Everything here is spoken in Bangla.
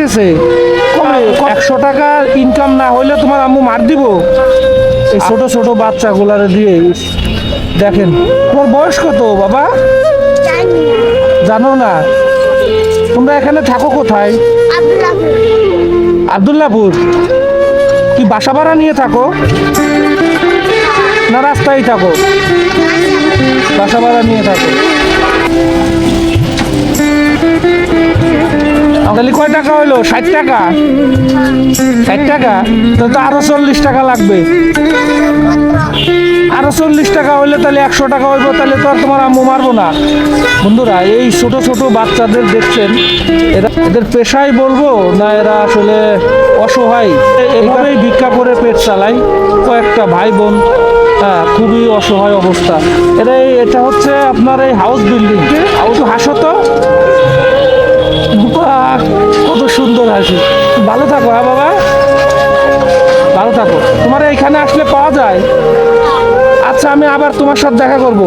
গেছে? কবে? 100 টাকা ইনকাম না হইলে তোমার আম্মু মার দিব? এই ছোট ছোট বাচ্চাগুলারে দিয়ে দেখেন। তোমার বয়স কত বাবা? জানো না? তোমরা এখানে থাকো কোথায়? আব্দুল্লাহপুর। কি বাসা ভাড়া নিয়ে থাকো না রাস্তায় থাকো? বাসা ভাড়া নিয়ে থাকো। তাহলে কয় টাকা হইলো? 60 টাকা। 60 টাকা তো আরো 40 টাকা লাগবে। আরো 40 টাকা হইলে তাহলে 100 টাকা হইব। তাহলে তো আর তোমার আম্মু মারবো না। বন্ধুরা, এই ছোট ছোট বাচ্চাদের দেখছেন, এদের পেশাই বলবো না এরা আসলে অসহায়? এইভাবেই ভিক্ষা করে পেট চালায় কয়েকটা ভাই বোন। হ্যাঁ, খুবই অসহায় অবস্থা। এটা হচ্ছে আপনার এই হাউস বিল্ডিং। হাউস হাসো তো, বাহ, কত সুন্দর হাসি। ভালো থাকো। হ্যাঁ বাবা, ভালো থাকো। তোমার এইখানে আসলে পাওয়া যায়? আচ্ছা, আমি আবার তোমার সাথে দেখা করব।